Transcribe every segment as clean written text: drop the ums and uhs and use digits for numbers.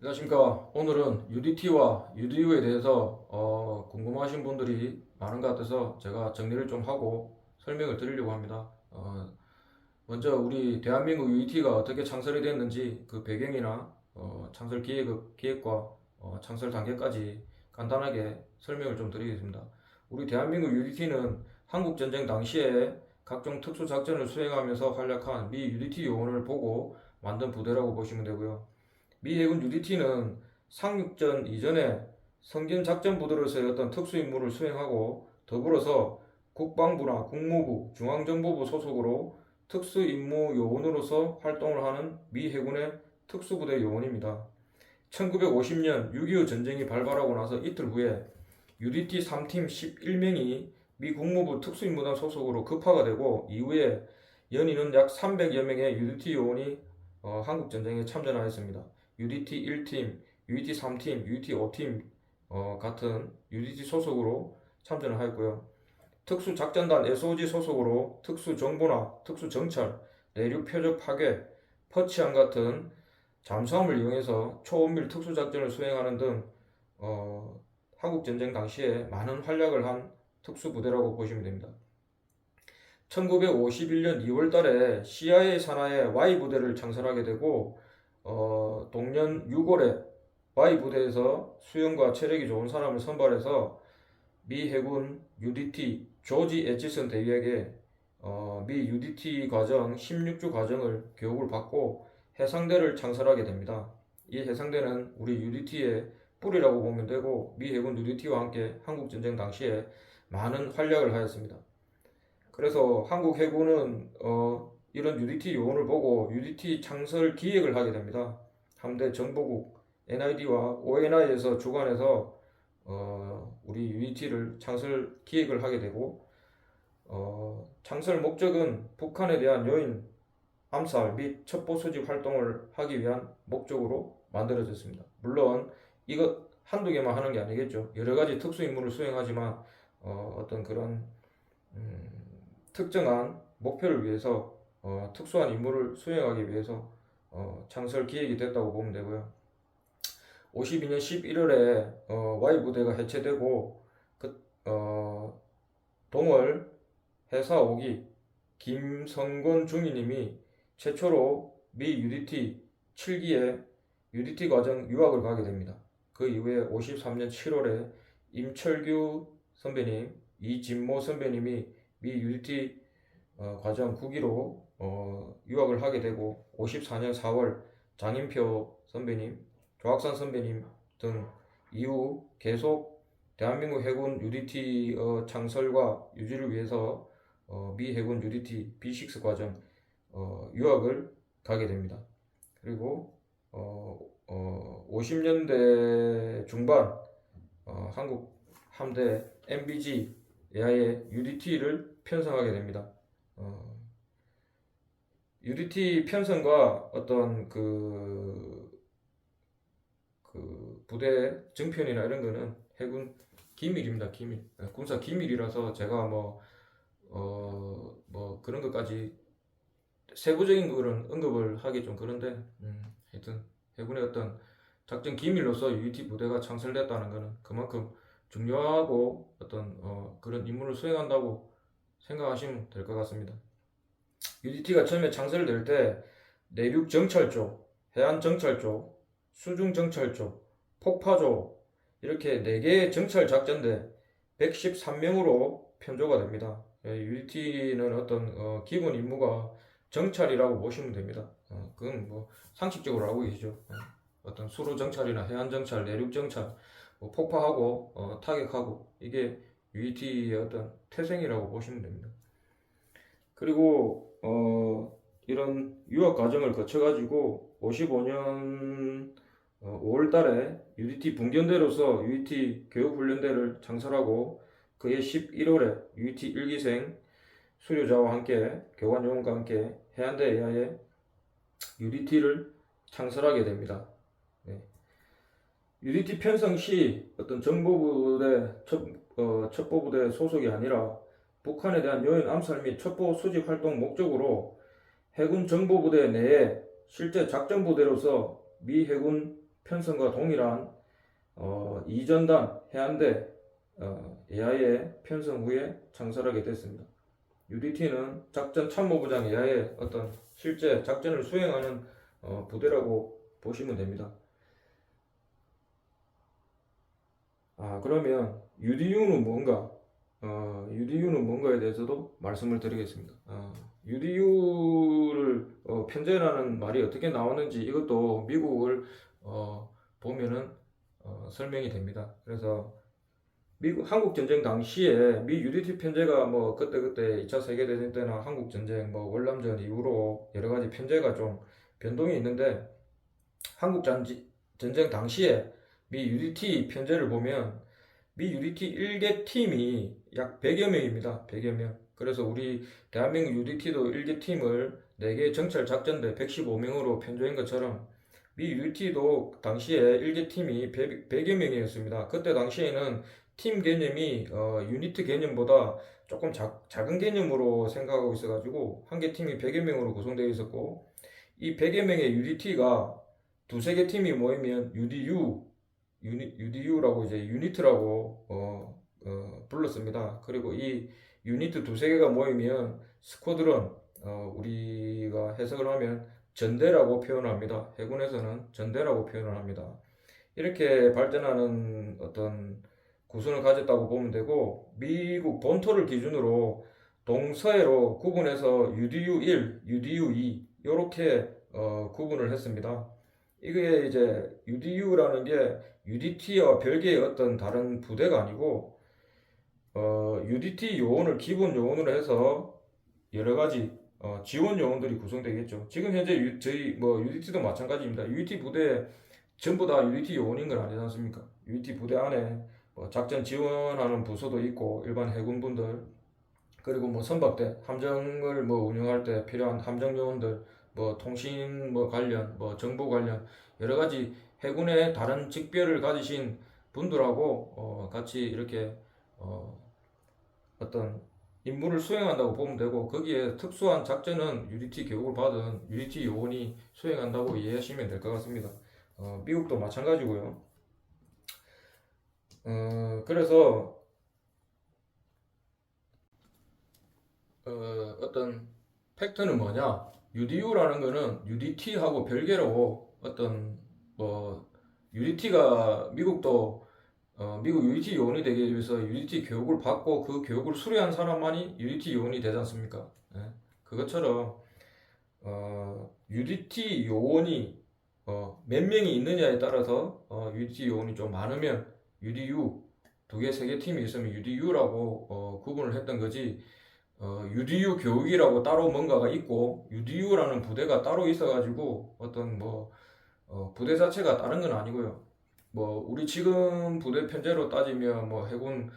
안녕하십니까. 오늘은 UDT와 UDU에 대해서 궁금하신 분들이 많은 것 같아서 제가 정리를 좀 하고 설명을 드리려고 합니다. 먼저 우리 대한민국 UDT가 어떻게 창설이 됐는지 그 배경이나 창설 기획과 창설 단계까지 간단하게 설명을 좀 드리겠습니다. 우리 대한민국 UDT는 한국전쟁 당시에 각종 특수작전을 수행하면서 활약한 미 UDT 요원을 보고 만든 부대라고 보시면 되고요. 미 해군 UDT는 상륙전 이전에 성전 작전 부대로서의 어떤 특수 임무를 수행하고 더불어서 국방부나 국무부, 중앙정보부 소속으로 특수 임무 요원으로서 활동을 하는 미 해군의 특수부대 요원입니다. 1950년 6.25 전쟁이 발발하고 나서 이틀 후에 UDT 3팀 11명이 미 국무부 특수임무단 소속으로 급파가 되고 이후에 연이은 약 300여 명의 UDT 요원이 한국전쟁에 참전하였습니다. UDT 1팀, UDT 3팀, UDT 5팀 같은 UDT 소속으로 참전을 하였고요. 특수작전단 SOG 소속으로 특수정보나 특수정찰, 내륙 표적 파괴, 퍼치함 같은 잠수함을 이용해서 초원밀 특수작전을 수행하는 등 한국전쟁 당시에 많은 활약을 한 특수부대라고 보시면 됩니다. 1951년 2월 달에 CIA 산하의 Y부대를 창설하게 되고 동년 6월에 Y부대에서 수영과 체력이 좋은 사람을 선발해서 미 해군 UDT 조지 에치슨 대위에게 미 UDT 과정 16주 과정을 교육을 받고 해상대를 창설하게 됩니다. 이 해상대는 우리 UDT의 뿌리라고 보면 되고 미 해군 UDT와 함께 한국전쟁 당시에 많은 활약을 하였습니다. 그래서 한국 해군은 이런 UDT 요원을 보고 UDT 창설 기획을 하게 됩니다. 함대 정보국 NID와 ONI에서 주관해서 우리 UDT를 창설 기획을 하게 되고 창설 목적은 북한에 대한 요인 암살 및 첩보 수집 활동을 하기 위한 목적으로 만들어졌습니다. 물론 이것 한두 개만 하는 게 아니겠죠. 여러 가지 특수 임무를 수행하지만 어떤 그런 특정한 목표를 위해서 특수한 임무를 수행하기 위해서 창설 기획이 됐다고 보면 되고요. 52년 11월에 Y부대가 해체되고 동월 해사 5기 김성건 중위님이 최초로 미 UDT 7기에 UDT 과정 유학을 가게 됩니다. 그 이후에 53년 7월에 임철규 선배님, 이진모 선배님이 미 UDT 과정 9기로 유학을 하게 되고 54년 4월 장인표 선배님, 조학산 선배님 등 이후 계속 대한민국 해군 UDT 창설과 유지를 위해서 미 해군 UDT B6 과정 유학을 가게 됩니다. 그리고 50년대 중반 한국 함대 MBG 예하의 UDT를 편성하게 됩니다. UDT 편성과 어떤 그 부대 정편이나 이런 거는 해군 기밀입니다. 기밀. 군사 기밀이라서 제가 뭐 그런 것까지 세부적인 거는 언급을 하기 좀 그런데 하여튼 해군의 어떤 작전 기밀로서 UDT 부대가 창설됐다는 것은 그만큼 중요하고 어떤 그런 임무를 수행한다고 생각하시면 될 것 같습니다. UDT가 처음에 창설될 때 내륙 정찰 쪽, 해안 정찰 쪽, 수중 정찰 쪽, 폭파 쪽 이렇게 4개의 정찰 작전대 113명으로 편조가 됩니다. UDT는 어떤 기본 임무가 정찰이라고 보시면 됩니다. 그건 뭐 상식적으로 알고 계시죠. 어떤 수로 정찰이나 해안 정찰, 내륙 정찰, 뭐 폭파하고 타격하고 이게 UDT의 어떤 태생이라고 보시면 됩니다. 그리고 이런 유학 과정을 거쳐가지고 55년 5월달에 UDT 분견대로서 UDT 교육훈련대를 창설하고 그해 11월에 UDT 1기생 수료자와 함께 교관요원과 함께 해안대 예하에 UDT를 창설하게 됩니다. 네. UDT 편성 시 어떤 정보부대, 첩보부대 소속이 아니라 북한에 대한 요인 암살 및 첩보 수집 활동 목적으로 해군 정보부대 내에 실제 작전부대로서 미 해군 편성과 동일한 이전단 해안대 AI의 편성 후에 창설하게 됐습니다. UDT는 작전 참모부장 AI의 어떤 실제 작전을 수행하는 부대라고 보시면 됩니다. 그러면 UDU는 뭔가? UDU는 뭔가에 대해서도 말씀을 드리겠습니다. UDU를 편제라는 말이 어떻게 나왔는지 이것도 미국을 보면은 설명이 됩니다. 그래서 한국 전쟁 당시에 미 UDT 편제가 뭐 그때 2차 세계대전 때나 한국 전쟁 뭐 월남전 이후로 여러 가지 편제가 좀 변동이 있는데 한국 전쟁 당시에 미 UDT 편제를 보면 미 UDT 1개 팀이 약 100여 명입니다. 100여 명. 그래서 우리 대한민국 UDT도 1개 팀을 4개 정찰 작전대 115명으로 편조한 것처럼 미 UDT도 당시에 1개 팀이 100여 명이었습니다. 그때 당시에는 팀 개념이 유니트 개념보다 조금 작은 개념으로 생각하고 있어가지고 한 개 팀이 100여 명으로 구성되어 있었고 이 100여 명의 UDT가 두세 개 팀이 모이면 UDU라고 이제 유니트라고 불렀습니다. 그리고 이 유니트 두세 개가 모이면 스쿼드런 우리가 해석을 하면 전대라고 표현을 합니다. 해군에서는 전대라고 표현을 합니다. 이렇게 발전하는 어떤 구성을 가졌다고 보면 되고 미국 본토를 기준으로 동서해로 구분해서 UDU1, UDU2 이렇게 구분을 했습니다. 이게 이제 UDU라는 게 UDT와 별개의 어떤 다른 부대가 아니고 UDT 요원을 기본 요원으로 해서 여러 가지 지원 요원들이 구성되겠죠. 지금 현재 저희 뭐 UDT도 마찬가지입니다. UDT 부대 전부 다 UDT 요원인 건 아니지 않습니까? UDT 부대 안에 뭐 작전 지원하는 부서도 있고 일반 해군분들 그리고 뭐 선박대 함정을 뭐 운영할 때 필요한 함정 요원들 뭐 통신 뭐 관련 뭐 정보 관련 여러 가지 해군의 다른 직별을 가지신 분들하고 같이 이렇게 어떤 임무를 수행한다고 보면 되고 거기에 특수한 작전은 UDT 교육을 받은 UDT 요원이 수행한다고 이해하시면 될 것 같습니다. 미국도 마찬가지고요. 그래서 어떤 팩트는 뭐냐? UDU라는 거는 UDT하고 별개로 어떤 뭐 UDT가 미국도 미국 UDT 요원이 되기 위해서 UDT 교육을 받고 그 교육을 수료한 사람만이 UDT 요원이 되지 않습니까? 예? 그것처럼 UDT 요원이 몇 명이 있느냐에 따라서 UDT 요원이 좀 많으면 UDU 두 개, 세 개 팀이 있으면 UDU라고 구분을 했던 거지. UDU 교육이라고 따로 뭔가가 있고 UDU라는 부대가 따로 있어가지고 어떤 뭐 부대 자체가 다른 건 아니고요. 뭐 우리 지금 부대 편제로 따지면 뭐 해군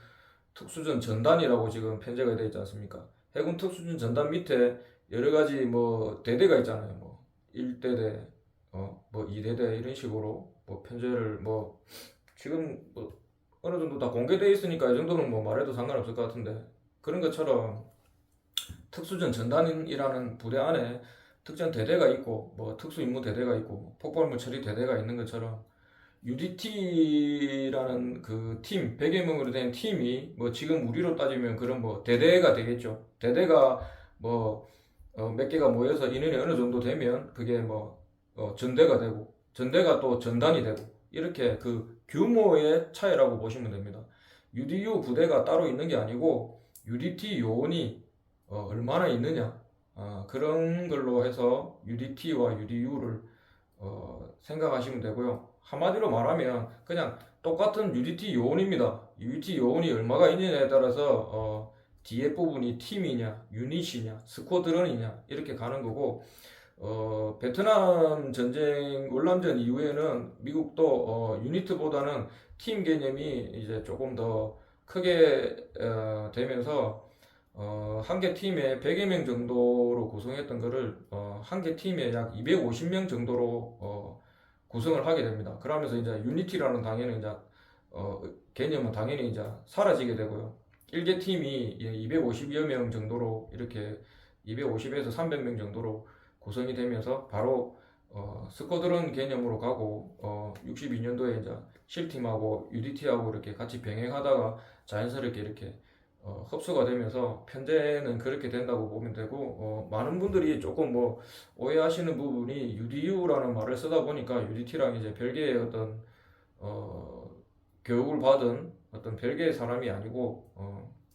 특수전 전단이라고 지금 편제가 되어 있지 않습니까? 해군 특수전 전단 밑에 여러 가지 뭐 대대가 있잖아요. 뭐 1대대, 뭐 2대대 이런 식으로 뭐 편제를 뭐 지금 뭐 어느 정도 다 공개되어 있으니까 이 정도는 뭐 말해도 상관없을 것 같은데 그런 것처럼 특수전 전단이라는 부대 안에 특전 대대가 있고 뭐 특수임무 대대가 있고 폭발물 처리 대대가 있는 것처럼 UDT라는 그 팀, 100여 명으로 된 팀이 뭐 지금 우리로 따지면 그런 뭐 대대가 되겠죠. 대대가 뭐 몇 개가 모여서 인원이 어느 정도 되면 그게 뭐 전대가 되고 전대가 또 전단이 되고 이렇게 그 규모의 차이라고 보시면 됩니다. UDU 부대가 따로 있는 게 아니고 UDT 요원이 얼마나 있느냐 그런 걸로 해서 UDT와 UDU를 생각하시면 되고요. 한마디로 말하면 그냥 똑같은 UDT 요원입니다. UDT 요원이 얼마가 있느냐에 따라서 뒤에 부분이 팀이냐, 유닛이냐, 스쿼드런이냐 이렇게 가는 거고 베트남 전쟁 월남전 이후에는 미국도 유니트보다는 팀 개념이 이제 조금 더 크게 되면서 한 개 팀에 100여 명 정도로 구성했던 거를 한 개 팀에 약 250명 정도로 구성을 하게 됩니다. 그러면서 이제 유니티라는 당연히 이제 개념은 당연히 이제 사라지게 되고요. 1개 팀이 250여 명 정도로 이렇게 250에서 300명 정도로 구성이 되면서 바로 스쿼드런 개념으로 가고 62년도에 이제 실팀하고 UDT하고 이렇게 같이 병행하다가 자연스럽게 이렇게 흡수가 되면서 현재는 그렇게 된다고 보면 되고, 많은 분들이 조금 뭐 오해하시는 부분이 UDU라는 말을 쓰다 보니까 UDT랑 이제 별개의 어떤 교육을 받은 어떤 별개의 사람이 아니고,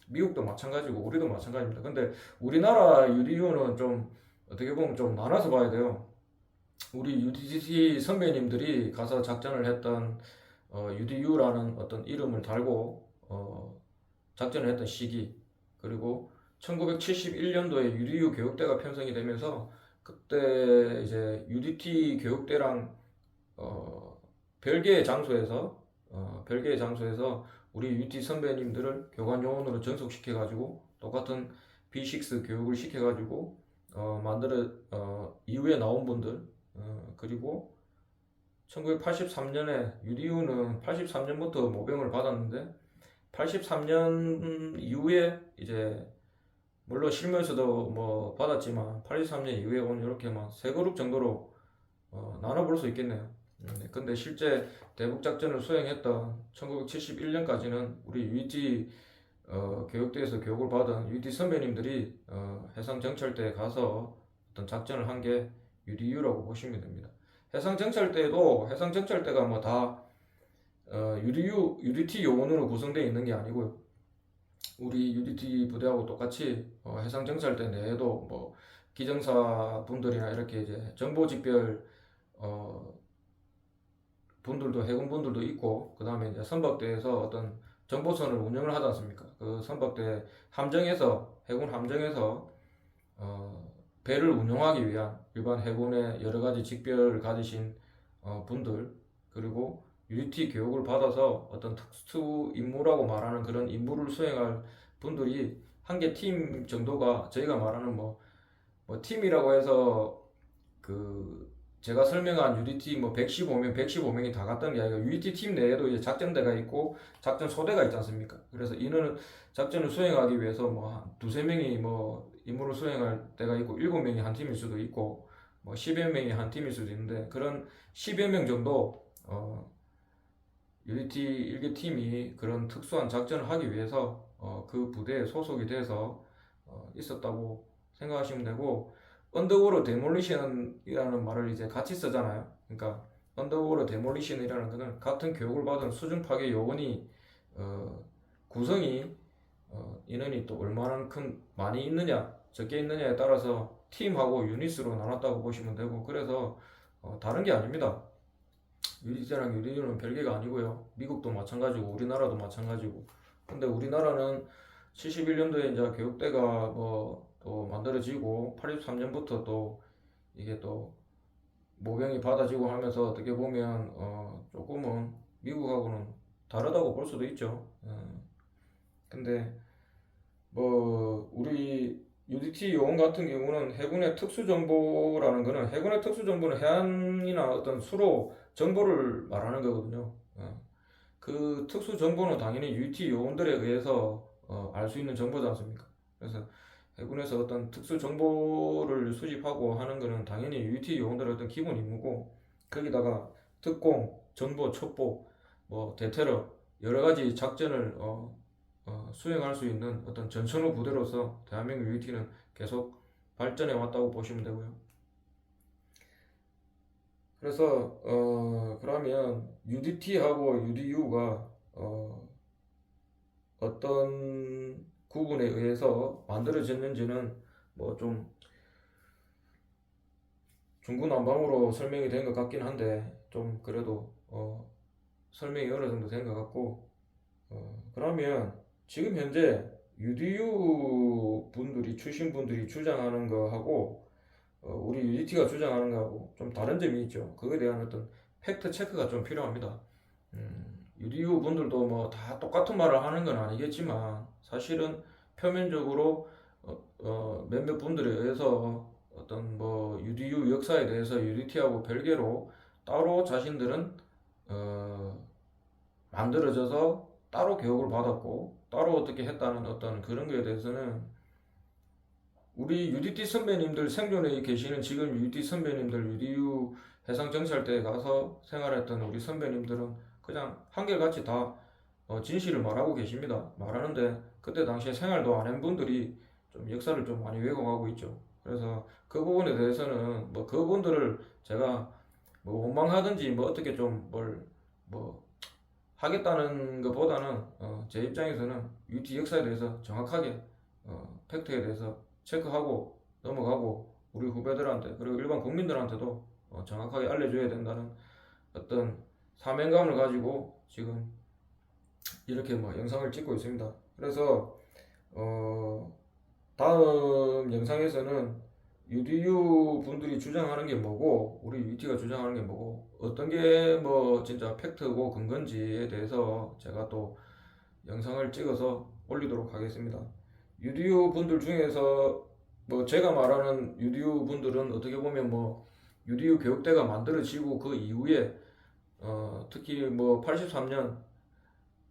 미국도 마찬가지고 우리도 마찬가지입니다. 근데 우리나라 UDU는 좀 어떻게 보면 좀 나눠서 봐야 돼요. 우리 UDT 선배님들이 가서 작전을 했던 UDU라는 어떤 이름을 달고 작전을 했던 시기, 그리고 1971년도에 UDU 교육대가 편성이 되면서 그때 이제 UDT 교육대랑 별개의 장소에서 우리 UT 선배님들을 교관 요원으로 전속시켜가지고 똑같은 B6 교육을 시켜가지고 이후에 나온 분들, 그리고 1983년에 UDU는 83년부터 모병을 받았는데 83년 이후에 이제 물론 실무에서도 뭐 받았지만 83년 이후에 온 이렇게 막 세 그룹 정도로 나눠볼 수 있겠네요. 근데 실제 대북 작전을 수행했던 1971년까지는 우리 UT 교육대에서 교육을 받은 UT 선배님들이 해상 정찰대에 가서 어떤 작전을 한 게 UDU라고 보시면 됩니다. 해상 정찰대가 뭐 다 UDT 요원으로 구성되어 있는 게 아니고요. 우리 UDT 부대하고 똑같이 해상 정찰대 내에도 뭐 기정사 분들이나 이렇게 이제 정보직별 분들도 해군 분들도 있고, 그 다음에 이제 선박대에서 어떤 정보선을 운영을 하지 않습니까? 그 선박대 해군 함정에서 배를 운영하기 위한 일반 해군의 여러 가지 직별을 가지신 분들, 그리고 UT 교육을 받아서 어떤 특수 임무라고 말하는 그런 임무를 수행할 분들이 한 개 팀 정도가, 저희가 말하는 뭐 팀이라고 해서 그 제가 설명한 UDT 뭐 115명이 다 갔던 게 아니라 UDT 팀 내에도 이제 작전대가 있고 작전 소대가 있지 않습니까? 그래서 이는 작전을 수행하기 위해서 뭐 한 두세 명이 뭐 임무를 수행할 때가 있고 7명이 한 팀일 수도 있고 뭐 10여 명이 한 팀일 수도 있는데, 그런 10여 명 정도 UDT 일개 팀이 그런 특수한 작전을 하기 위해서 그 부대에 소속이 돼서 있었다고 생각하시면 되고, 언더워러 데몰리션이라는 말을 이제 같이 쓰잖아요. 그러니까 언더워러 데몰리션이라는 것은 같은 교육을 받은 수중 파괴 요원이 구성이 인원이 또 얼마만큼 많이 있느냐 적게 있느냐에 따라서 팀하고 유닛으로 나눴다고 보시면 되고, 그래서 다른 게 아닙니다. UDT랑 UDU는 별개가 아니고요. 미국도 마찬가지고 우리나라도 마찬가지고. 근데 우리나라는 71년도에 이제 교육대가 또 만들어지고 83년부터 또 이게 또 모병이 받아지고 하면서 어떻게 보면 조금은 미국하고는 다르다고 볼 수도 있죠. 근데 뭐 우리 UDT 요원 같은 경우는 해군의 특수정보라는 거는, 해군의 특수정보는 해안이나 어떤 수로 정보를 말하는 거거든요. 그 특수정보는 당연히 UDT 요원들에 의해서 알 수 있는 정보지 않습니까? 그래서 해군에서 어떤 특수 정보를 수집하고 하는 거는 당연히 UT 요원들의 어떤 기본 임무고, 거기다가 특공, 정보, 첩보, 뭐 대테러 여러 가지 작전을 수행할 수 있는 어떤 전천후 부대로서 대한민국 UT는 계속 발전해 왔다고 보시면 되고요. 그래서 그러면 UDT하고 UDU가 어떤 구분에 의해서 만들어졌는지는 뭐 좀 중구난방으로 설명이 된 것 같긴 한데, 좀 그래도 설명이 어느 정도 된 것 같고, 그러면 지금 현재 UDU 출신 분들이 주장하는 거하고 우리 UDT가 주장하는 거하고 좀 다른 점이 있죠. 그거에 대한 어떤 팩트 체크가 좀 필요합니다. UDU 분들도 뭐 다 똑같은 말을 하는 건 아니겠지만, 사실은 표면적으로 몇몇 분들에 의해서 어떤 뭐 UDU 역사에 대해서 UDT하고 별개로 따로 자신들은 만들어져서 따로 교육을 받았고 따로 어떻게 했다는 어떤 그런 거에 대해서는 우리 UDT 선배님들, 생존에 계시는 지금 UDT 선배님들, UDU 해상 정찰대에 가서 생활했던 우리 선배님들은 그냥 한결같이 다 진실을 말하고 계십니다. 말하는데 그때 당시에 생활도 안 한 분들이 좀 역사를 좀 많이 왜곡하고 있죠. 그래서 그 부분에 대해서는 뭐 그분들을 제가 뭐 원망하든지 뭐 어떻게 좀 뭘 뭐 하겠다는 것보다는 제 입장에서는 UT 역사에 대해서 정확하게 팩트에 대해서 체크하고 넘어가고 우리 후배들한테 그리고 일반 국민들한테도 정확하게 알려줘야 된다는 어떤 사명감을 가지고 지금 이렇게 뭐 영상을 찍고 있습니다. 그래서 다음 영상에서는 UDU 분들이 주장하는 게 뭐고 우리 UT가 주장하는 게 뭐고 어떤 게 뭐 진짜 팩트고 근거인지에 대해서 제가 또 영상을 찍어서 올리도록 하겠습니다. UDU 분들 중에서 뭐 제가 말하는 UDU 분들은 어떻게 보면 뭐 UDU 교육대가 만들어지고 그 이후에 특히 뭐 83년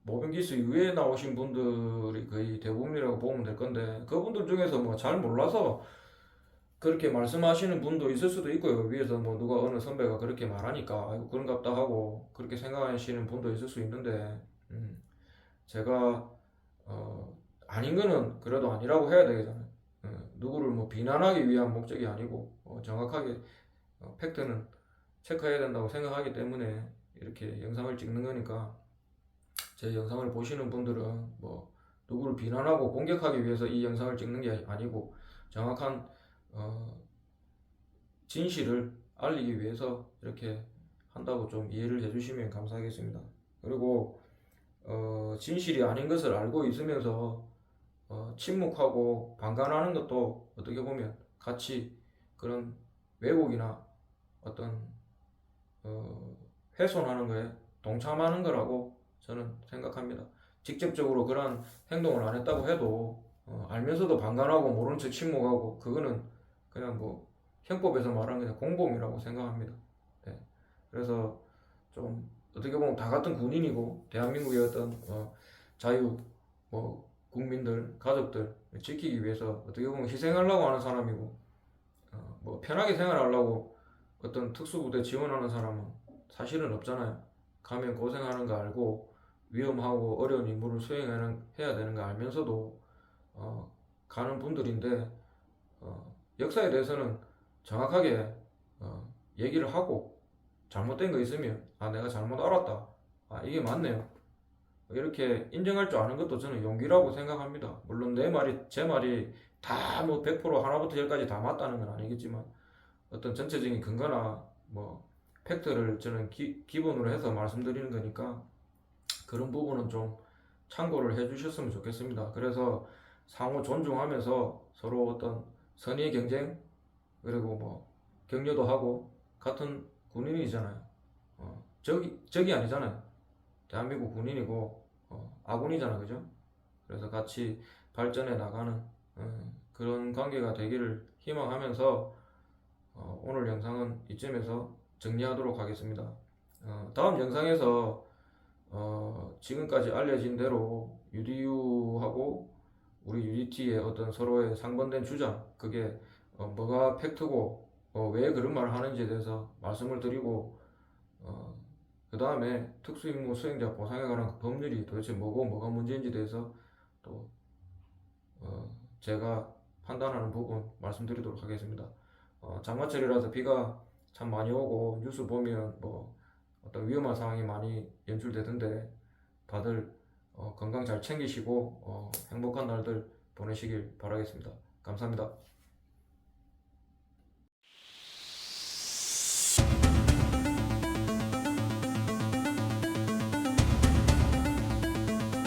모병기수 이후에 나오신 분들이 거의 대부분이라고 보면 될 건데 그분들 중에서 뭐 잘 몰라서 그렇게 말씀하시는 분도 있을 수도 있고요. 위에서 뭐 누가 어느 선배가 그렇게 말하니까 아이고 그런갑다 하고 그렇게 생각하시는 분도 있을 수 있는데 제가 아닌 거는 그래도 아니라고 해야 되잖아요. 누구를 뭐 비난하기 위한 목적이 아니고 정확하게 팩트는 체크해야 된다고 생각하기 때문에 이렇게 영상을 찍는 거니까 제 영상을 보시는 분들은 뭐 누구를 비난하고 공격하기 위해서 이 영상을 찍는 게 아니고 정확한 진실을 알리기 위해서 이렇게 한다고 좀 이해를 해주시면 감사하겠습니다. 그리고 진실이 아닌 것을 알고 있으면서 침묵하고 방관하는 것도 어떻게 보면 같이 그런 왜곡이나 어떤 훼손하는 거에 동참하는 거라고 저는 생각합니다. 직접적으로 그런 행동을 안 했다고 해도 알면서도 방관하고 모른 척 침묵하고 그거는 그냥 뭐 형법에서 말하는 그냥 공범이라고 생각합니다. 네. 그래서 좀 어떻게 보면 다 같은 군인이고 대한민국의 어떤 자유 뭐 국민들 가족들 지키기 위해서 어떻게 보면 희생하려고 하는 사람이고 뭐 편하게 생활하려고 어떤 특수부대 지원하는 사람은 사실은 없잖아요. 가면 고생하는 거 알고 위험하고 어려운 임무를 수행해야 되는 거 알면서도 가는 분들인데 역사에 대해서는 정확하게 얘기를 하고 잘못된 거 있으면 내가 잘못 알았다 이게 맞네요 이렇게 인정할 줄 아는 것도 저는 용기라고 생각합니다. 물론 내 말이 제 말이 다 뭐 100% 하나부터 열까지 다 맞다는 건 아니겠지만 어떤 전체적인 근거나 뭐 팩트를 저는 기본으로 해서 말씀드리는 거니까 그런 부분은 좀 참고를 해 주셨으면 좋겠습니다. 그래서 상호 존중하면서 서로 어떤 선의의 경쟁 그리고 뭐 격려도 하고 같은 군인이잖아요. 적이 아니잖아요. 대한민국 군인이고 아군이잖아, 그죠? 그래서 같이 발전해 나가는 그런 관계가 되기를 희망하면서 오늘 영상은 이쯤에서 정리하도록 하겠습니다. 다음 영상에서 지금까지 알려진 대로 UDU하고 우리 UDT의 어떤 서로의 상반된 주장 그게 뭐가 팩트고 왜 그런 말을 하는지에 대해서 말씀을 드리고 그 다음에 특수임무 수행자 보상에 관한 그 법률이 도대체 뭐고 뭐가 문제인지에 대해서 또 제가 판단하는 부분 말씀드리도록 하겠습니다. 장마철이라서 비가 참 많이 오고 뉴스 보면 뭐 어떤 위험한 상황이 많이 연출되던데 다들 건강 잘 챙기시고 행복한 날들 보내시길 바라겠습니다. 감사합니다.